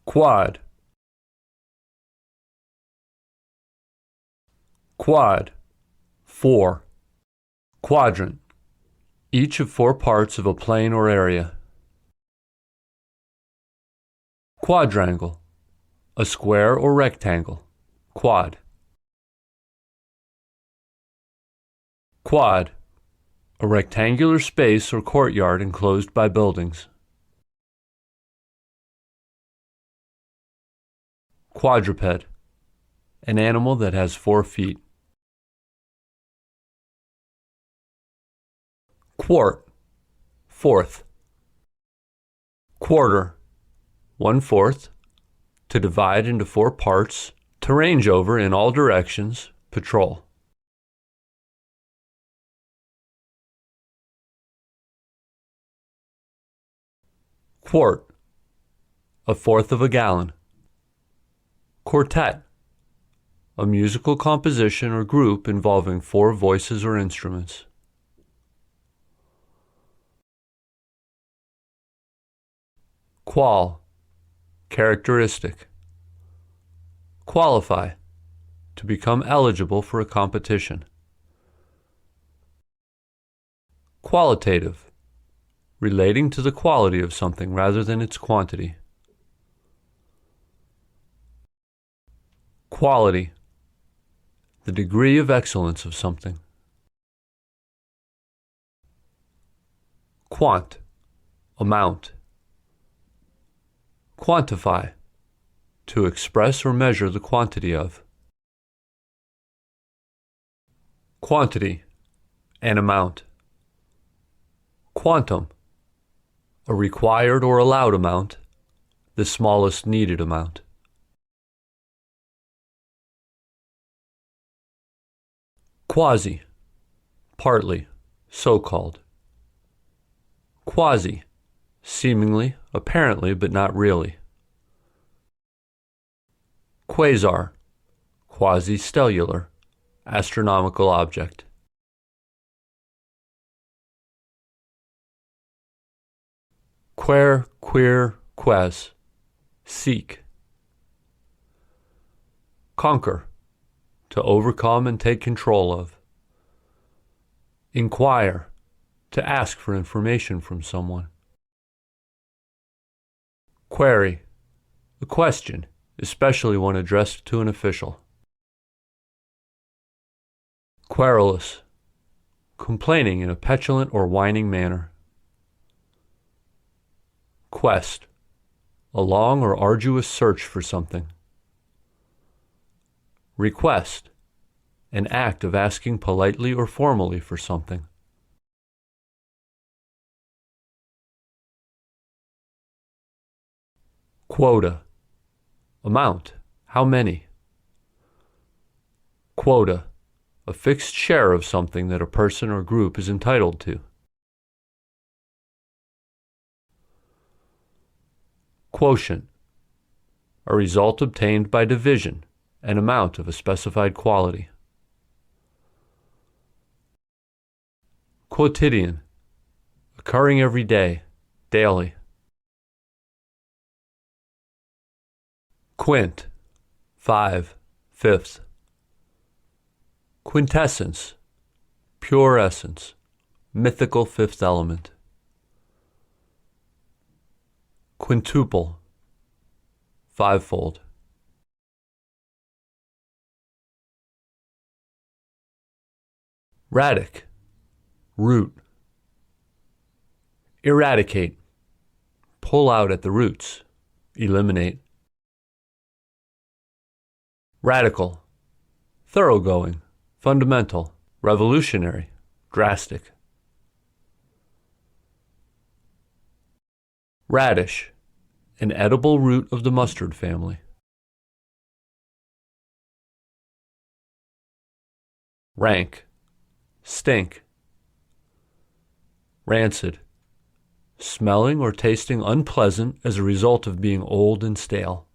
Quad. Quad. 4. Quadrant. Each of 4 parts of a plane or area. Quadrangle. A square or rectangle. Quad. Quad. A rectangular space or courtyard enclosed by buildings. Quadruped. An animal that has 4 feet. Quart. 4th. Quarter. 1/4. To divide into 4 parts, to range over in all directions, patrol. Quart. 1/4 of a gallon. Quartet. A musical composition or group involving 4 voices or instruments. Qual. Characteristic. Qualify. To become eligible for a competition. Qualitative. Relating to the quality of something rather than its quantity. Quality. The degree of excellence of something. Quant. Amount. Quantify. To express or measure the quantity of. Quantity. An amount. Quantum. A required or allowed amount, the smallest needed amount. Quasi. Partly, so-called. Quasi. Seemingly, apparently, but not really. Quasar. Quasi-stellar, astronomical object. Quare, queer, ques. Seek. Conquer. To overcome and take control of. Inquire. To ask for information from someone. Query. A question, especially one addressed to an official. Querulous. Complaining in a petulant or whining manner. Quest. A long or arduous search for something. Request. An act of asking politely or formally for something. Quota. Amount. How many? Quota. A fixed share of something that a person or group is entitled to. Quotient. A result obtained by division, an amount of a specified quality. Quotidian. Occurring every day, daily. Quint. 5/5. Quintessence. Pure essence, mythical 5th element. Quintuple. 5-fold. Radic. Root. Eradicate. Pull out at the roots. Eliminate. Radical. Thoroughgoing. Fundamental. Revolutionary. Drastic. Radish. An edible root of the mustard family. Rank. Stink. Rancid. Smelling or tasting unpleasant as a result of being old and stale.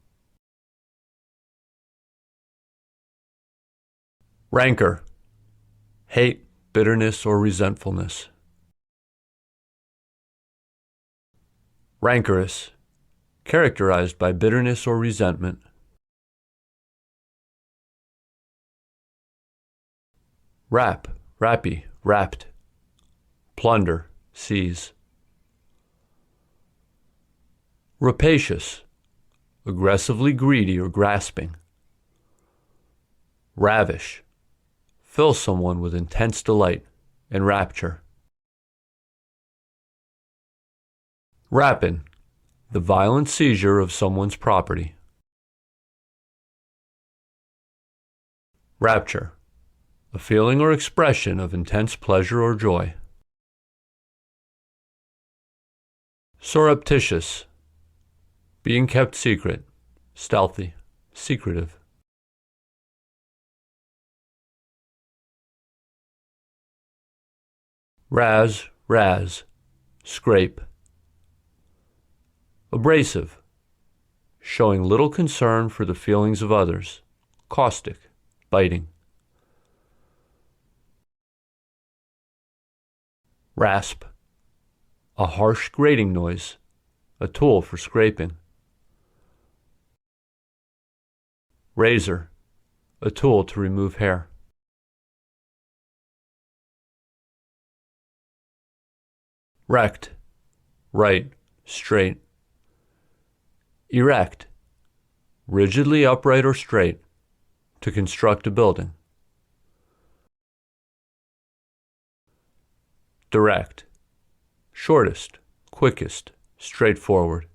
Rancor. Hate, bitterness, or resentfulness. Rancorous. characterized by bitterness or resentment. Rapi, rapt. Plunder, seize. Rapacious, aggressively greedy or grasping. Ravish, fill someone with intense delight and rapture. Rapine, the violent seizure of someone's property. Rapture, a feeling or expression of intense pleasure or joy. Surreptitious, being kept secret, stealthy, secretive. Raz, scrape. Abrasive, showing little concern for the feelings of others, caustic, biting. Rasp, a harsh grating noise, a tool for scraping. Razor, a tool to remove hair. Rect, right, straight. Erect, rigidly upright or straight, to construct a building. Direct, shortest, quickest, straightforward.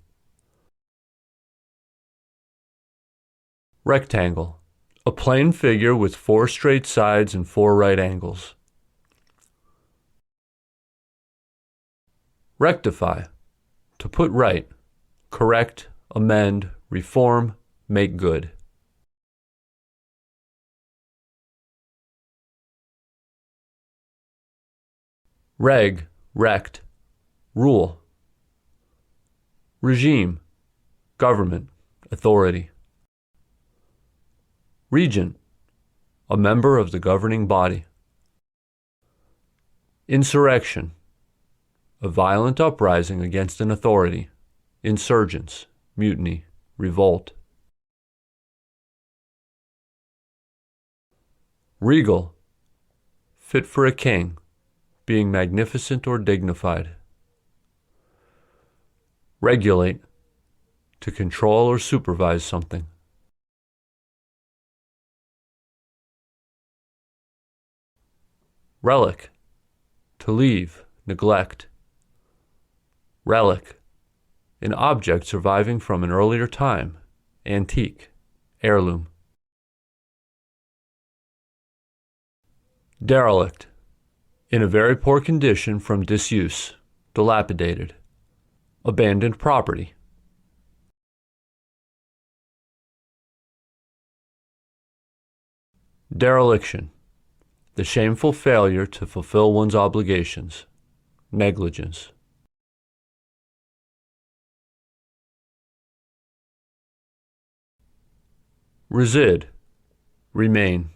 Rectangle, a plane figure with 4 straight sides and 4 right angles. Rectify, to put right, correct, amend, reform, make good. Rect, rule. Regime, government, authority. Regent, a member of the governing body. Insurrection, a violent uprising against an authority, insurgents, mutiny, revolt. Regal, fit for a king, being magnificent or dignified. Regulate, to control or supervise something. Relic, to leave, neglect. Relic, an object surviving from an earlier time, antique, heirloom. Derelict, in a very poor condition from disuse, dilapidated, abandoned property. Dereliction, the shameful failure to fulfill one's obligations, negligence. Resid, remain,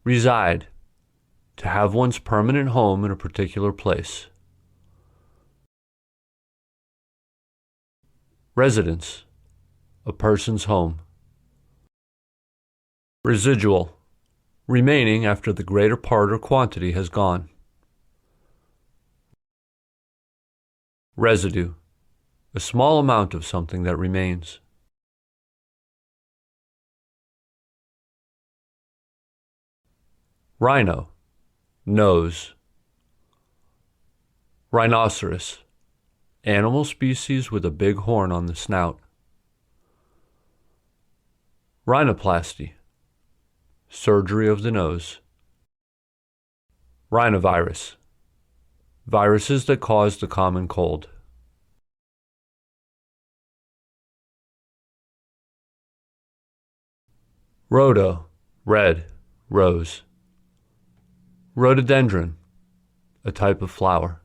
reside, to have one's permanent home in a particular place. Residence, a person's home. Residual, remaining after the greater part or quantity has gone. Residue, a small amount of something that remains. Rhino, nose. Rhinoceros, animal species with a big horn on the snout. Rhinoplasty, surgery of the nose. Rhinovirus, viruses that cause the common cold. Rhodo, red, rose. Rhododendron, a type of flower.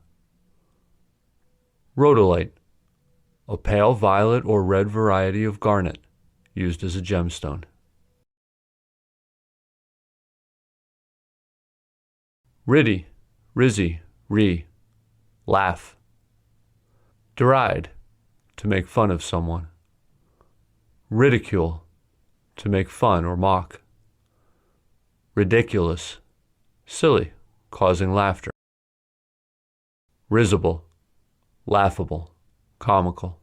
Rhodolite, a pale violet or red variety of garnet, used as a gemstone. Rizzy, laugh. Deride, to make fun of someone. ridicule, to make fun or mock. Ridiculous, silly, causing laughter. Risible, laughable, comical.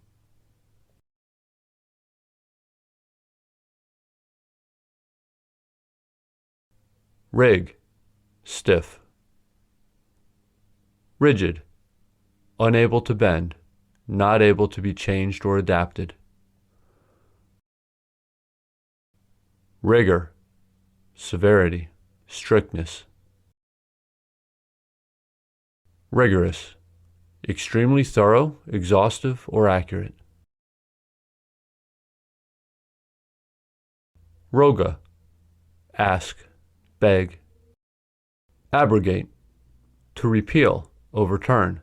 Rig, stiff. Rigid, unable to bend, not able to be changed or adapted. Rigor, severity, strictness. Rigorous, extremely thorough, exhaustive, or accurate. Roga, ask, beg. Abrogate, to repeal, overturn,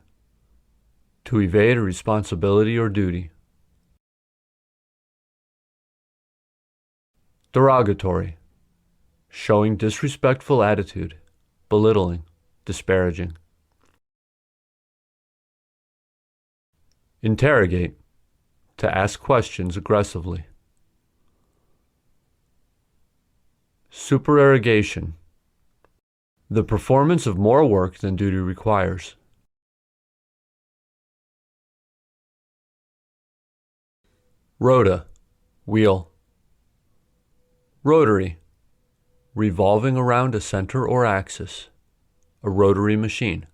to evade a responsibility or duty. Derogatory, showing disrespectful attitude, belittling, disparaging. Interrogate, to ask questions aggressively. Supererogation, the performance of more work than duty requires. Rota, wheel. Rotary, revolving around a center or axis, a rotary machine.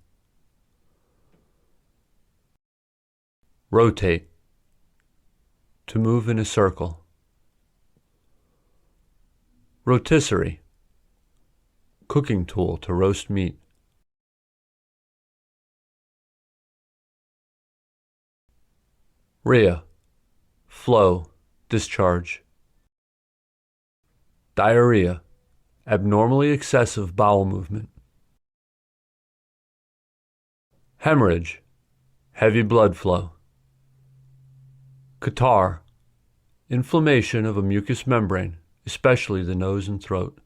Rotate, to move in a circle. Rotisserie, cooking tool to roast meat. Rhea, flow, discharge. Diarrhea, abnormally excessive bowel movement. Hemorrhage, heavy blood flow. Catarrh, inflammation of a mucous membrane, especially the nose and throat.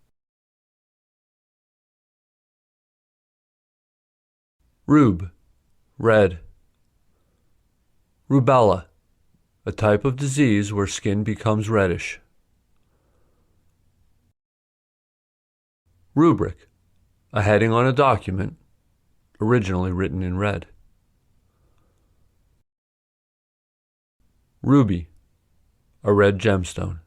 Rube, red. Rubella, a type of disease where skin becomes reddish. Rubric, a heading on a document, originally written in red. Ruby, a red gemstone.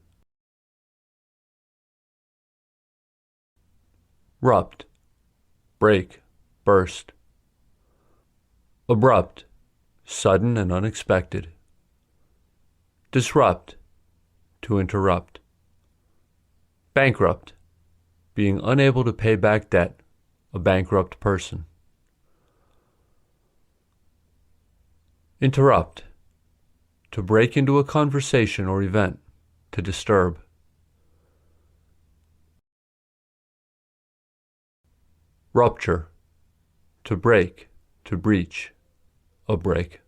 Rupt, break, burst. Abrupt, sudden and unexpected. Disrupt, to interrupt. Bankrupt, being unable to pay back debt, a bankrupt person. Interrupt, to break into a conversation or event, to disturb. Rupture, to break, to breach, a break.